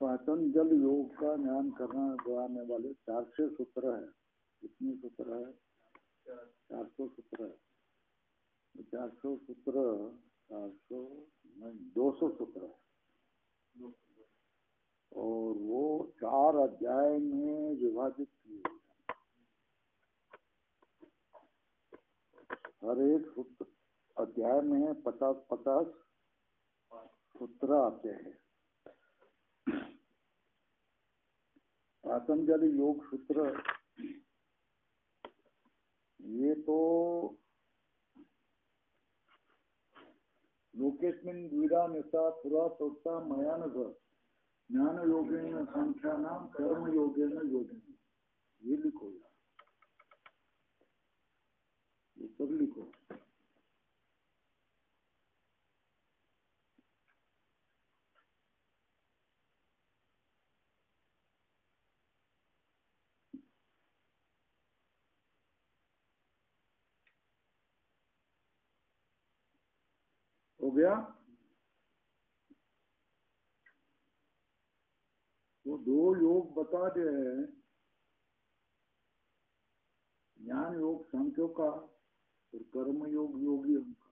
पातंजल योग का ज्ञान कराने वाले 400 सूत्र है। कितने सूत्र है? 400 सूत्र है। 400 सूत्र 400 नहीं 200 सूत्र है और वो 4 अध्याय में विभाजित किए। हर एक सूत्र अध्याय में 50-50 सूत्र आते हैं। पातंजल योग सूत्र ये तो लोकेस्मिन् द्विधा निशा पुरा प्रोक्ता मया न ज्ञान योगेन संख्यानाम कर्म योगेन योगेन, ये लिखो यार, ये सब लिखो। हो गया? तो 2 योग बता दे रहे हैं, ज्ञान योग सांख्यों का और कर्म योग योगियों का।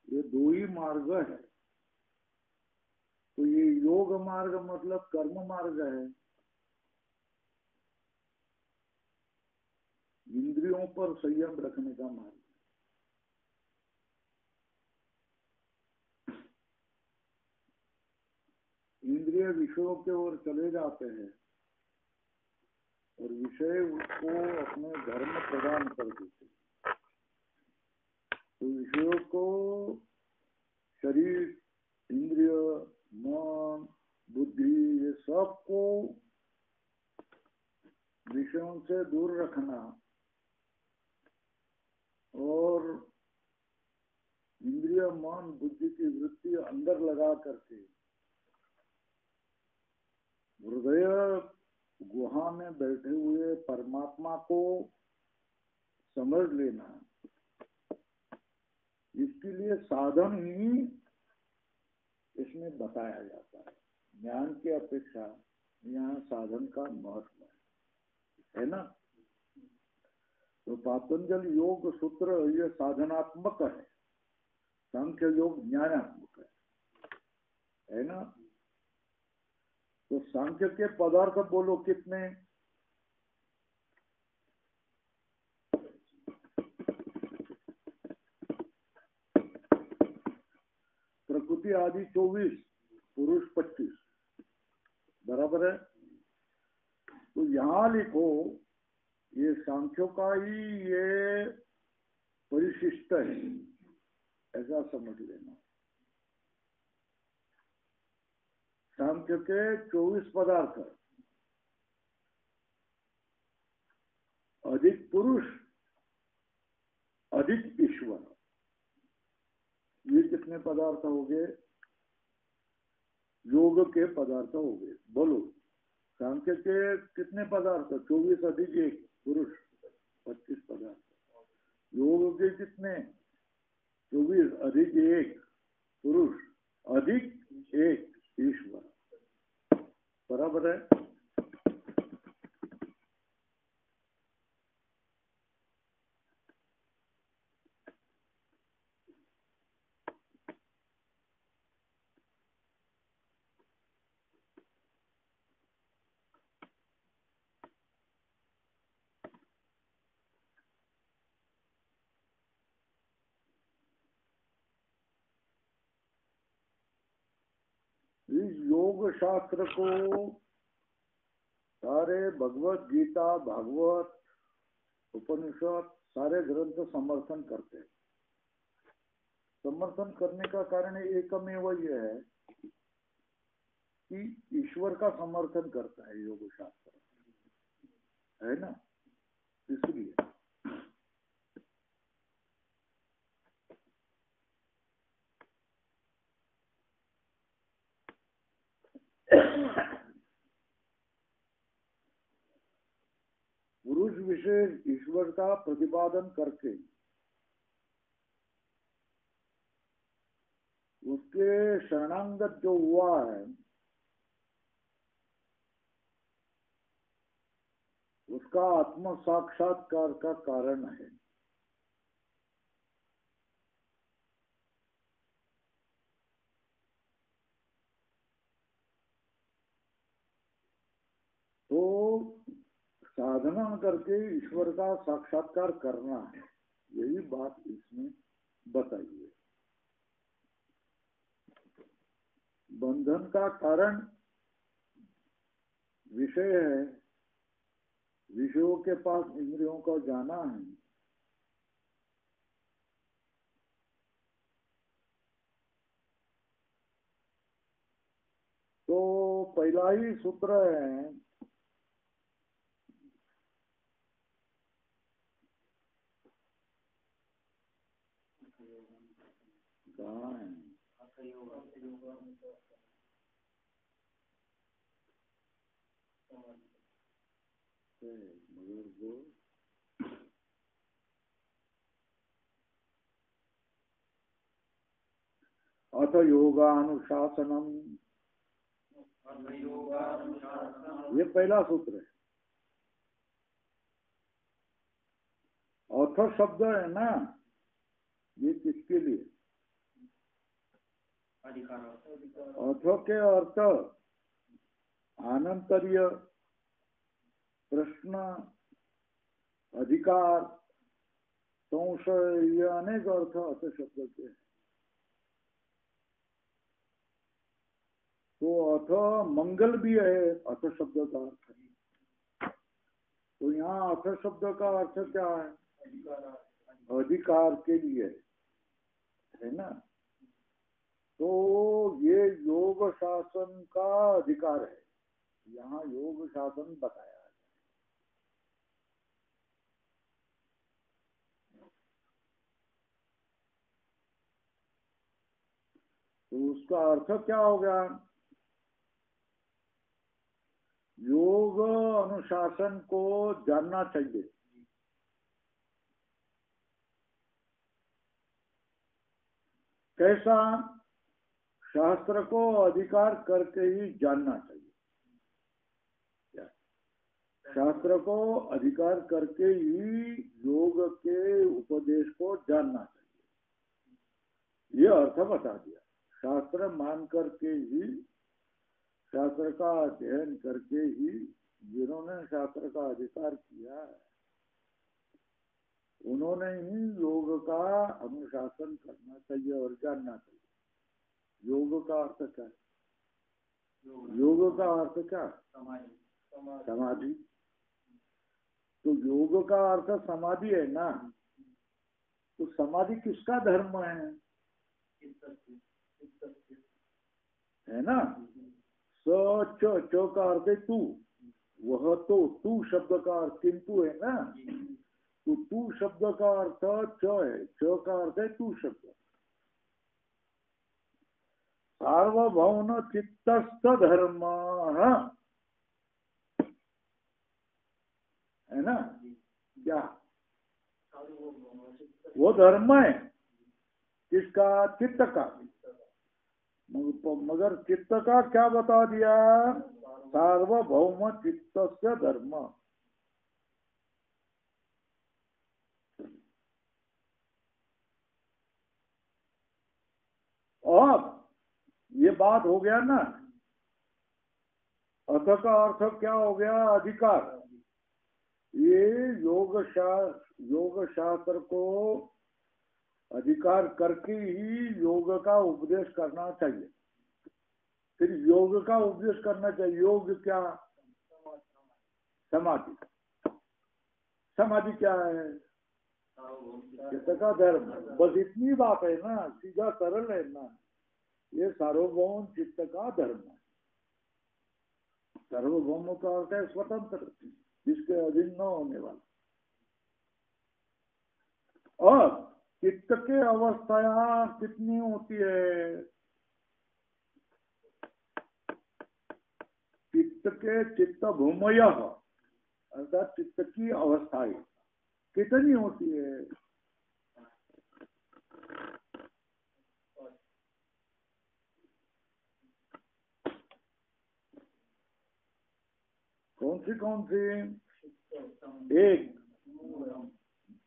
ये 2 ही मार्ग है। तो ये योग मार्ग मतलब कर्म मार्ग है, इंद्रियों पर संयम रखने का मार्ग। इंद्रिय विषयों के ओर चले जाते हैं और विषय उसको अपने धर्म प्रदान कर देते हैं। तो विषयों को शरीर, इंद्रिय, मन, बुद्धि, ये सबको विषयों से दूर रखना और इंद्रिय, मन, बुद्धि की वृत्ति अंदर लगा करके हृदय गुहा में बैठे हुए परमात्मा को समझ लेना, इसके लिए साधन ही इसमें बताया जाता है। ज्ञान की अपेक्षा यहाँ साधन का महत्व है ना। तो पातंजल योग सूत्र ये साधनात्मक है, सांख्य योग ज्ञानात्मक है ना। तो सांख्य के पदार्थ बोलो कितने? प्रकृति आदि 24, पुरुष 25, बराबर है। तो यहां लिखो ये सांख्यों का ही ये परिशिष्ट है, ऐसा समझ लेना। सांख्य के 24 पदार्थ, अधिक पुरुष अधिक ईश्वर, ये कितने पदार्थ हो गए? योग के पदार्थ हो गए। बोलो सांख्य के कितने पदार्थ? 24 अधिक 1 पुरुष, 25 पदार्थ। योग के कितने? 24 अधिक 1 पुरुष अधिक 1 ईश्वर, बराबर है। इस योग शास्त्र को सारे भगवत गीता, भागवत, उपनिषद सारे ग्रंथ समर्थन करते हैं। समर्थन करने का कारण एकमेव यह है कि ईश्वर का समर्थन करता है योग शास्त्र, है ना। इसलिए पुरुष विशेष ईश्वर का प्रतिपादन करके उसके शरणागत जो हुआ है उसका आत्म साक्षात्कार का कारण है। तो साधना करके ईश्वर का साक्षात्कार करना है, यही बात इसमें बताइए। बंधन का कारण विषय है, विषयों के पास इंद्रियों को जाना है। तो पहला ही सूत्र है, कहाँ है? मगर वो अथ योगानुशासनम, ये पहला सूत्र है। अथ शब्द है ना, ये किसके लिए? अथ के अर्थ आनंतर्य, प्रश्न, अधिकार, संशय, ये अनेक अर्थ अथ शब्द के हैं। तो अथ मंगल भी है, अथ शब्द का अर्थ। तो यहाँ अथ शब्द का अर्थ क्या है? अधिकार के लिए है ना। तो ये योग शासन का अधिकार है, यहाँ योग शासन बताया है। तो उसका अर्थ क्या हो गया? योग अनुशासन को जानना चाहिए। कैसा? शास्त्र को अधिकार करके ही जानना चाहिए। शास्त्र को अधिकार करके ही योग के उपदेश को जानना चाहिए, ये अर्थ बता दिया। शास्त्र मान करके ही, शास्त्र का अध्ययन करके ही जिन्होंने शास्त्र का अधिकार किया है, उन्होंने ही योग का अनुशासन करना चाहिए और जानना चाहिए। योग का अर्थ क्या है? योग का अर्थ क्या? समाधि। तो योग का अर्थ समाधि है ना। तो समाधि किसका धर्म है? है ना। च का अर्थ है तू, वह तो तू शब्द का अर्थ किंतु है ना। तो तू शब्द का अर्थ च है, च का अर्थ है तू शब्द। सार्वभौम चित्तस्थ धर्म है ना। क्या वो धर्म है? किसका? चित्त का। मगर चित्त का क्या बता दिया? सार्वभौम चित्त से धर्म। और ये बात हो गया ना। अर्थ का अर्थ क्या हो गया? अधिकार। ये योग शास्त्र को अधिकार करके ही योग का उपदेश करना चाहिए। फिर योग का उपदेश करना चाहिए। योग क्या? समाधि। समाधि क्या है? चित्त का धर्म। बस इतनी बात है ना, सीधा सरल है ना। ये सार्वभौम चित्त का धर्म है। सार्वभौम का अर्थ है स्वतंत्र, जिसके अधीन न होने वाला। और चित्त के अवस्था कितनी होती है? चित्त के चित्त भूमय अर्थात चित्त की अवस्थाएं कितनी होती है? कौन सी? एक,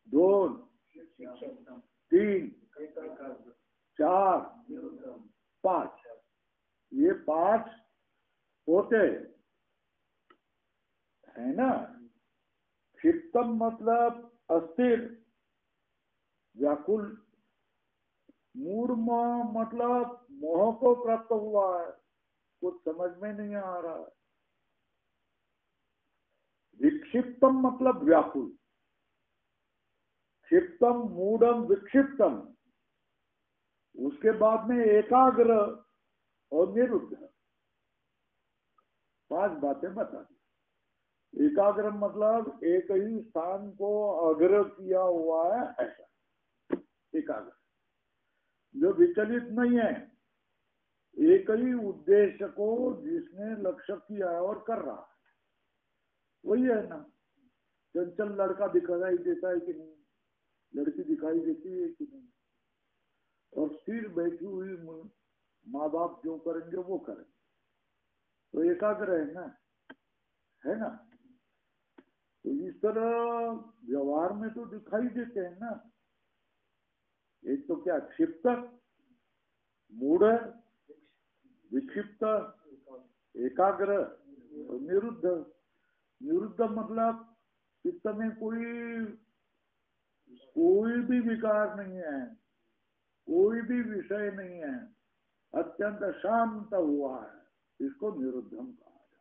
दोन, तीन, चार, पांच, ये 5 होते है ना। क्षिप्तम मतलब अस्थिर, व्याकुल। मूढ़ मतलब मोह को प्राप्त हुआ है, कुछ समझ में नहीं आ रहा है। विक्षिप्तम मतलब व्याकुल। क्षिप्तम, मूढ़म, विक्षिप्तम। उसके बाद में एकाग्र और निरुद्ध, 5 बातें बता दी। एकाग्र मतलब एक ही स्थान को अग्र किया हुआ है, ऐसा एकाग्र, जो विचलित नहीं है, एक ही उद्देश्य को जिसने लक्ष्य किया है और कर रहा है, वही है ना। चंचल लड़का दिखाई देता है कि नहीं, लड़की दिखाई देती है कि नहीं, और स्थिर बैठी हुई माँ बाप जो करेंगे वो करें, तो एकाग्र है ना। तो इस तरह व्यवहार में तो दिखाई देते हैं ना। एक तो क्या, क्षिप्त, मूढ़, विक्षिप्त, एकाग्र और निरुद्ध। निरुद्ध मतलब चित्त में कोई भी विकार नहीं है, कोई भी विषय नहीं है, अत्यंत शांत हुआ है, इसको निरुद्धम कहा जाता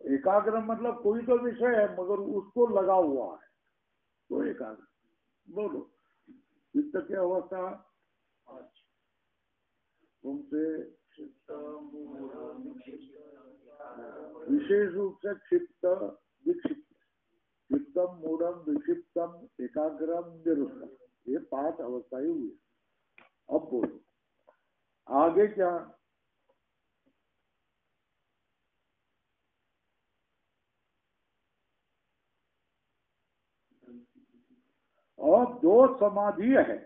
है। एकाग्र मतलब कोई तो विषय है मगर उसको लगा हुआ है, तो एकाग्र। बोलो चित्त की अवस्था उनसे विशेष रूप से क्षिप्त, विक्षिप्त, क्षिप्तम, मूढ़म, विक्षिप्तम, एकाग्रम, निरुद्धम, ये 5 अवस्थाएं हुई। अब बोलो आगे क्या। और 2 समाधि है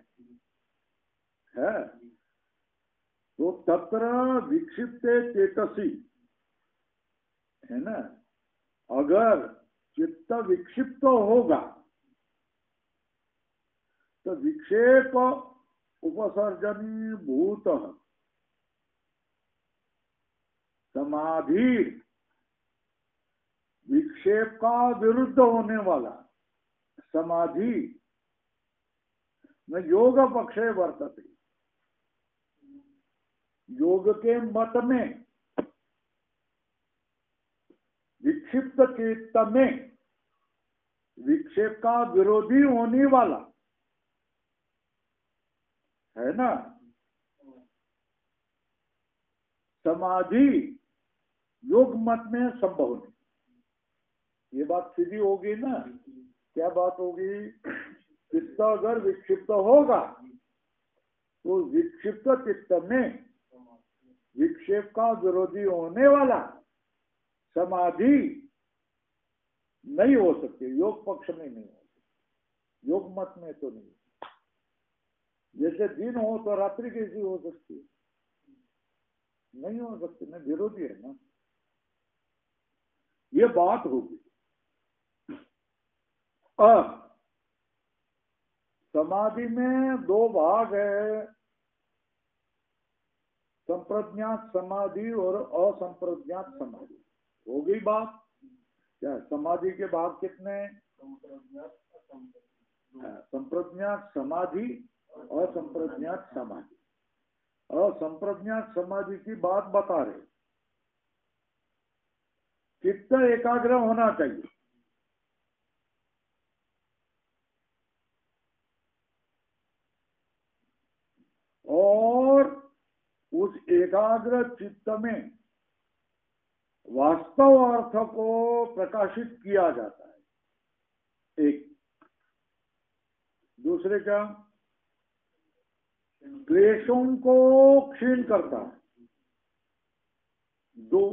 तो तत्र विक्षिप्त चेतसी है ना। अगर चित्त विक्षिप्त होगा तो विक्षेप उपसर्जनी भूत समाधि, विक्षेप का विरुद्ध होने वाला समाधि में योग पक्षे वर्तते। योग के मत में विक्षिप्त चित्त में विक्षेप का विरोधी होने वाला है ना समाधि, योग मत में संभव नहीं। ये बात सीधी होगी ना। क्या बात होगी, चित्त अगर विक्षिप्त होगा तो विक्षिप्त चित्त में विक्षेप का विरोधी होने वाला समाधि नहीं हो सकती, योग पक्ष में नहीं हो सकती, योग मत में तो नहीं। जैसे दिन हो तो रात्रि कैसी हो सकती है, नहीं हो सकती ना, विरोधी है ना। ये बात होगी। समाधि में 2 भाग है, संप्रज्ञात समाधि और असंप्रज्ञात समाधि। हो गई बात। क्या समाधि के भाग कितने, संप्रज्ञात समाधि, असंप्रज्ञात समाधि। असंप्रज्ञात समाधि की बात बता रहे, चित्त एकाग्र होना चाहिए, और उस एकाग्र चित्त में वास्तव अर्थ को प्रकाशित किया जाता है। एक दूसरे क्या, क्लेशों को क्षीण करता है। 2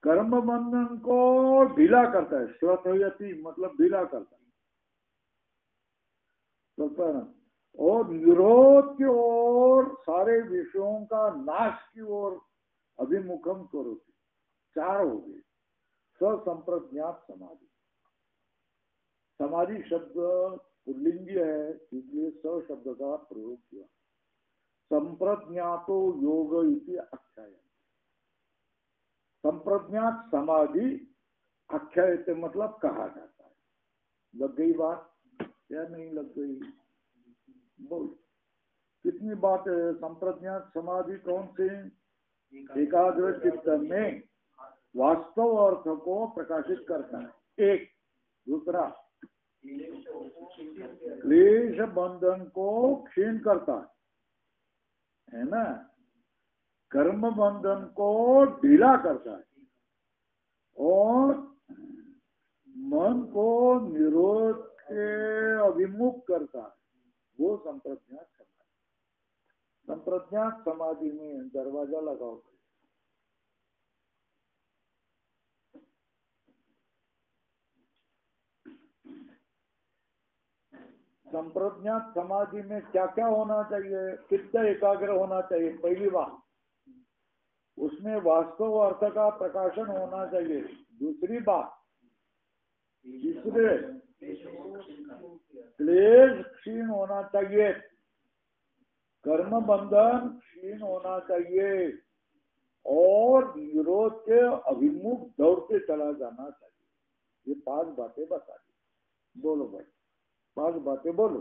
कर्म बंधन को ढीला करता है, श्रद्धयति मतलब ढीला करता है। और निरोध की ओर, सारे विषयों का नाश की ओर अभिमुखम करो। 4 हो गए। स्वसंप्रज्ञात समाधि। समाधि शब्द पुल्लिंगी है, इसलिए स शब्द का प्रयोग किया। संप्रज्ञातो योग इति आख्यायन। संप्रज्ञात समाधि आख्यायते मतलब कहा जाता है। लग गई बात या नहीं लग गई? बोल, कितनी बात है? संप्रज्ञात समाधि कौन सी? एकाग्र चित्त में वास्तव अर्थ को प्रकाशित करता है, एक। दूसरा, क्लेश बंधन को क्षीण करता है ना? कर्म बंधन को ढीला करता है और मन को निरोध के अभिमुख करता है, वो संप्रज्ञात समाधि। संप्रज्ञात समाधि में दरवाजा लगाओ। संप्रज्ञात समाधि में क्या क्या होना चाहिए? चित्त एकाग्र होना चाहिए, पहली बात। उसमें वास्तव अर्थ का प्रकाशन होना चाहिए, दूसरी बात। तीसरे, क्लेश क्षीण होना चाहिए, कर्म बंधन क्षीण होना चाहिए और निरोध के अभिमुख दौड़ते चला जाना चाहिए। ये 5 बातें बता दी। बोलो भाई, 5 बातें बोलो।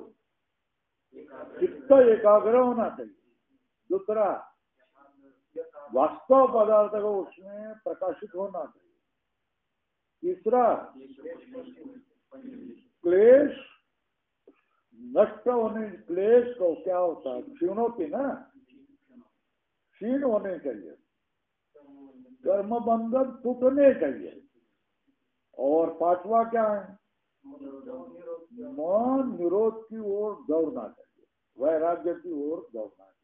चित्त एकाग्र होना चाहिए। दूसरा, वास्तव पदार्थ को उसमें प्रकाशित होना चाहिए। तीसरा, क्लेश नष्ट होने, क्लेश को क्या होता है? क्षीणोति ना, क्षीण होने चाहिए। कर्म बंधन टूटने चाहिए। और 5वां क्या है? मन निरोध की ओर दौड़ना चाहिए, वैराग्य की ओर दौड़ना चाहिए।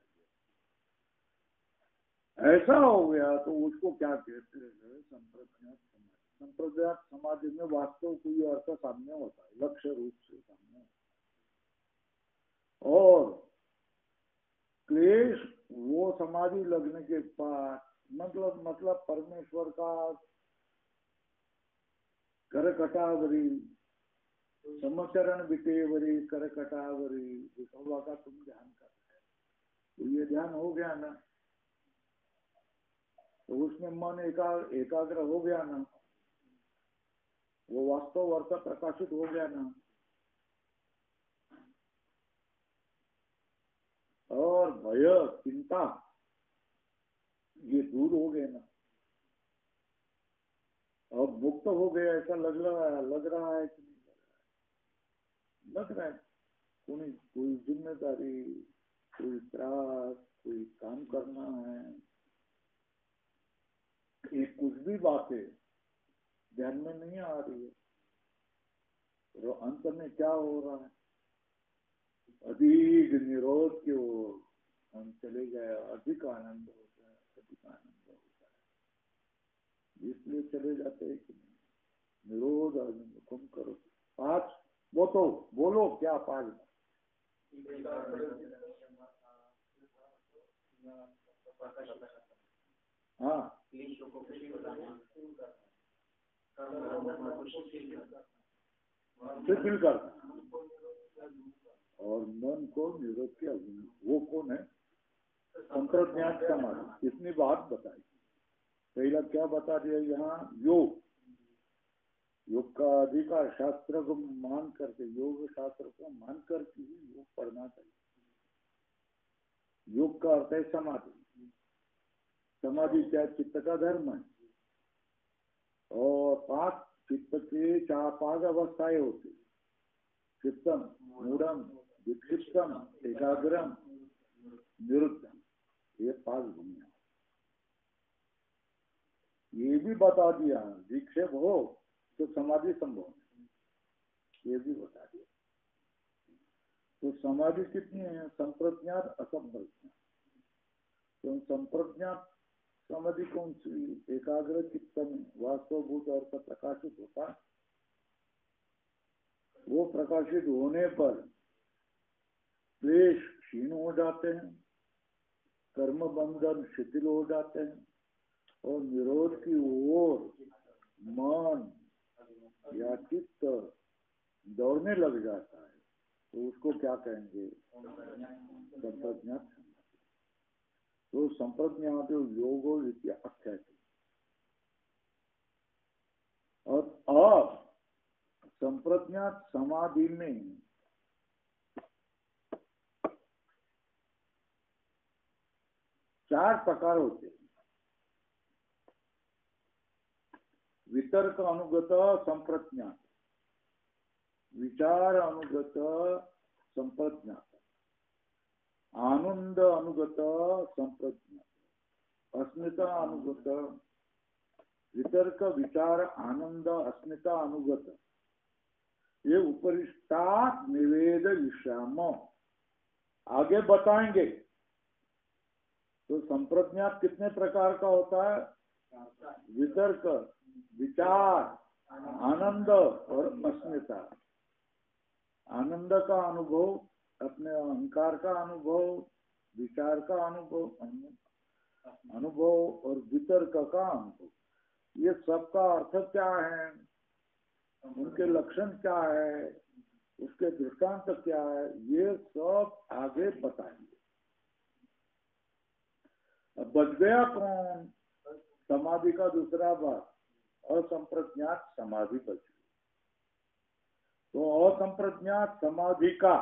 ऐसा हो गया तो उसको क्या कहते हैं? संप्रज्ञात समाधि। संप्रज्ञात समाधि में वास्तव कोई अर्थ सामने होता है, लक्ष्य रूप से सामने होता है। और क्लेश वो समाधि लगने के बाद मतलब परमेश्वर का करकटावरी, समचरण विटेवरी करकटावरी विठोबा का तुम ध्यान कर रहे हो, तो ये ध्यान हो गया ना? तो उसमें मन एकाग्र हो गया ना? वो वास्तव अर्थ प्रकाशित हो गया ना? और भय चिंता ये दूर हो गए ना? और मुक्त हो गया, ऐसा लग रहा है कि नहीं लग रहा है? कोई जिम्मेदारी, कोई त्रास, कोई काम करना है, ये कुछ भी बातें ध्यान में नहीं आ रही है। तो अंत में क्या हो रहा है? अधिक निरोध की ओर हम चले गए, अधिक आनंद होता है, अधिक आनंद होता है। इसलिए चले जाते हैं कि निरोध हुक्म करो। 5 वो तो बोलो क्या 5? हाँ, शिथिल करना और मन को निरोध के अभिमुख, वो कौन है? संप्रज्ञात समाधि। इतनी बात बताई। पहला क्या बता दिया यहाँ? योग। योग का अधिकार शास्त्र को मान करके, योग शास्त्र को मान करके ही योग पढ़ना चाहिए। योग का अर्थ है समाधि। समाधि क्या? चित्त का धर्म है। और 5 चित्त के 5 अवस्थाएं होती: चित्तम, मूढ़म, विक्षिप्तम, एकाग्रम, निरुद्धम। ये 5 भूमिया। ये भी बता दिया विक्षेप हो तो समाधि संभव है, ये भी बता दिया। तो समाधि कितनी है? संप्रज्ञात, असंप्रज्ञात। तो संप्रज्ञात समाधि कौन सी? एकाग्र चित्त में वास्तवभूत अर्थ प्रकाशित होता, वो प्रकाशित होने पर क्लेश क्षीण हो जाते हैं, कर्म बंधन शिथिल हो जाते हैं और निरोध की ओर मन या चित्त दौड़ने लग जाता है तो उसको क्या कहेंगे? संप्रज्ञात समाधि। तो संप्रज्ञात योगो आख्याति। और संप्रज्ञात समाधि में चार प्रकार होते हैं। वितर्क अनुगत संप्रज्ञात, विचार अनुगत संप्रज्ञात, आनंद अनुगत संप्रज्ञात, अस्मिता अनुगत। वितर्क, विचार, आनंद, अस्मिता अनुगत, ये उपरिष्टात् निवेद विषयाम आगे बताएंगे। तो संप्रज्ञात कितने प्रकार का होता है? वितर्क, विचार, आनंद और अस्मिता। आनंद का अनुभव, अपने अहंकार का अनुभव, विचार का अनुभव और वितर्क का अनुभव, ये सबका अर्थ क्या है, उनके लक्षण क्या है, उसके दृष्टांत क्या है, ये सब आगे बताएंगे। अब बच गया कौन? समाधि का दूसरा भाग, असंप्रज्ञात समाधि बच गई। तो असंप्रज्ञात समाधि का,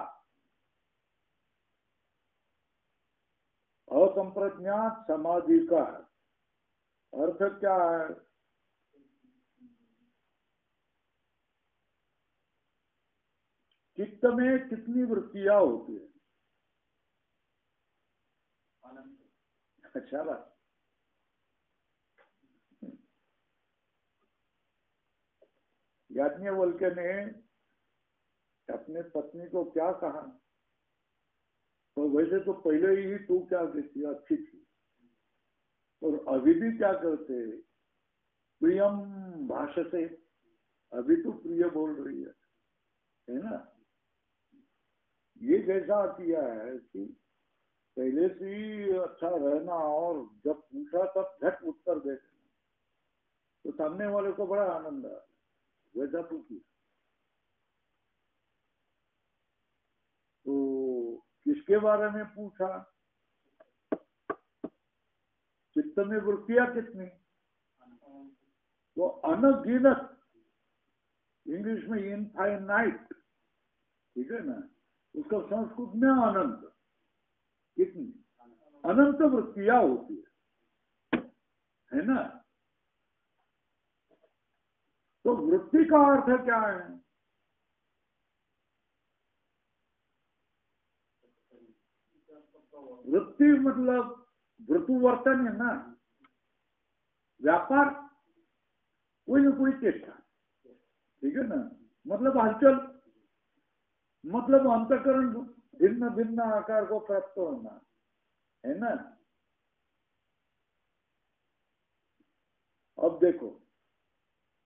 असंप्रज्ञात समाधि का अर्थ क्या है? चित्त में कितनी वृत्तियां होती है? अच्छा बात। याज्ञवल्क्य ने अपने पत्नी को क्या कहा? तो वैसे तो पहले ही तू क्या कहती, अच्छी थी, और अभी भी क्या करते? प्रियम भाषते, अभी तो प्रिय बोल रही है ना? ये जैसा किया है कि पहले से ही अच्छा रहना, और जब पूछा तब झट उत्तर दे देना, तो सामने वाले को बड़ा आनंद आया। वैसा तू किया तो किसके बारे में पूछा? चित्त में वृत्तियां कितनी? वो अनगिनत, इंग्लिश में इनफाइनाइट, ठीक है ना? उसका संस्कृत में अनंत। कितनी अनंत वृत्तियां होती है ना? तो वृत्ति का अर्थ क्या है? वृत्ति मतलब वृत्तुवर्तन है ना, व्यापार, कोई ना कोई चेष्टा, ठीक है ना? मतलब हलचल, मतलब अंतकरण भिन्न भिन्न आकार को प्राप्त होना, है ना? अब देखो,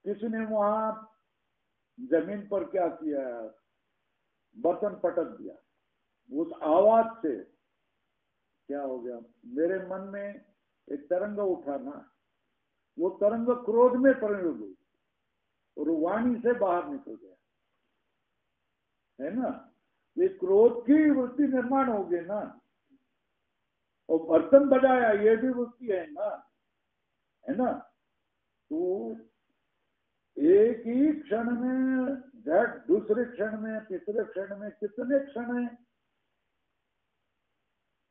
किसी ने वहां जमीन पर क्या किया, बर्तन पटक दिया, उस आवाज से क्या हो गया? मेरे मन में एक तरंग उठा ना, वो तरंग क्रोध में परिणत हुई और वाणी से बाहर निकल गया, है ना? ये क्रोध की वृत्ति निर्माण हो गई ना। और बर्तन बजाया, ये भी वृत्ति है ना, है ना? तो एक ही क्षण में, झट दूसरे क्षण में, तीसरे क्षण में, कितने क्षण है?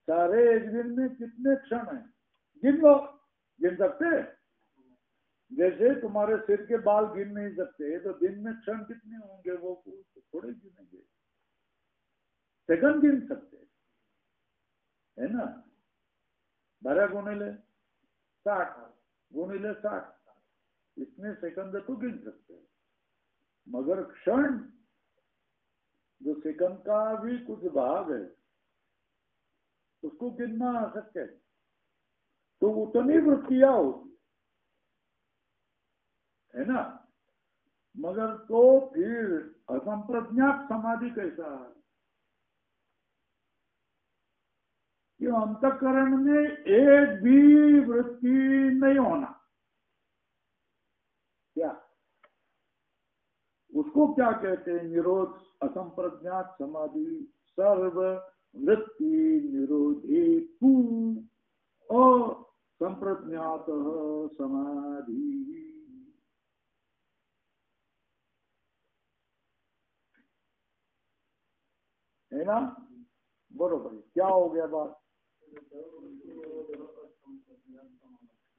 सारे एक दिन में कितने क्षण है? गिन लो, गिन सकते? जैसे तुम्हारे सिर के बाल गिन नहीं सकते, तो दिन में क्षण कितने होंगे वो थोड़े गिनेंगे। सेकंड गिन सकते, है ना? 12 गुणिले 60 गुणिले 60, इतने सेकंड तो गिन सकते हैं। मगर क्षण, जो सेकंड का भी कुछ भाग है, उसको गिनना असत्य है। तो उतनी वृत्तियां होती है ना? मगर तो फिर असंप्रज्ञात समाधि कैसा है कि अंतःकरण में एक भी वृत्ति नहीं होना। क्या उसको क्या कहते हैं? निरोध असंप्रज्ञात समाधि सर्व वृत्ति निरोधे तू असंप्रज्ञात समाधि। है ना? बरोबर। क्या हो गया बात?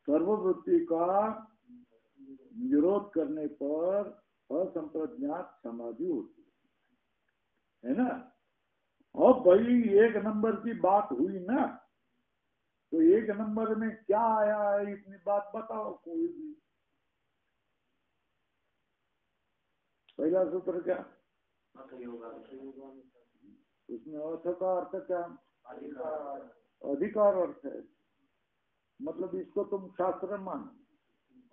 सर्ववृत्ति का निरोध करने पर असंप्रज्ञात समाधि होती है ना? अब भाई एक नंबर की बात हुई ना, तो एक नंबर में क्या आया है इतनी बात बताओ कोई भी। पहला सूत्र क्या? उसमें अर्थ का अर्थ क्या? अधिकार अर्थ है। मतलब इसको तुम शास्त्र मानो,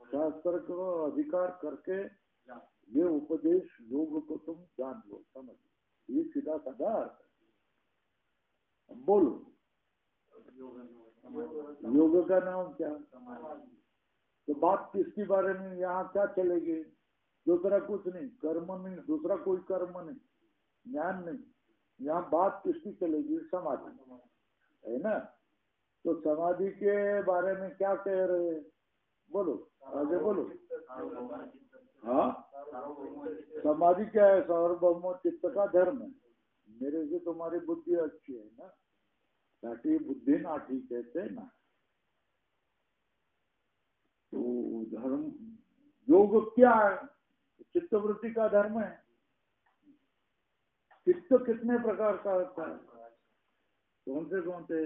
शास्त्र को अधिकार करके ये उपदेश योग को तुम जान लो, समझ। ये सीधा साधा अर्थ है। बोलो योग का नाम क्या? तो बात किसके बारे में यहाँ क्या चलेगी? दूसरा कुछ नहीं, कर्म नहीं, दूसरा कोई कर्म नहीं, ज्ञान नहीं, यहाँ बात किसकी चलेगी? समाधि, है ना? तो समाधि के बारे में क्या कह रहे हैं? बोलो, आगे बोलो। हाँ, समाधि क्या है? सार्वभौम चित्त का धर्म है। मेरे से तुम्हारी बुद्धि अच्छी है ना, ताकि बुद्धि नाठी कहते हैं ना। तो धर्म योग क्या है? चित्तवृत्ति का धर्म है। चित्त कितने प्रकार का होता है? कौन से?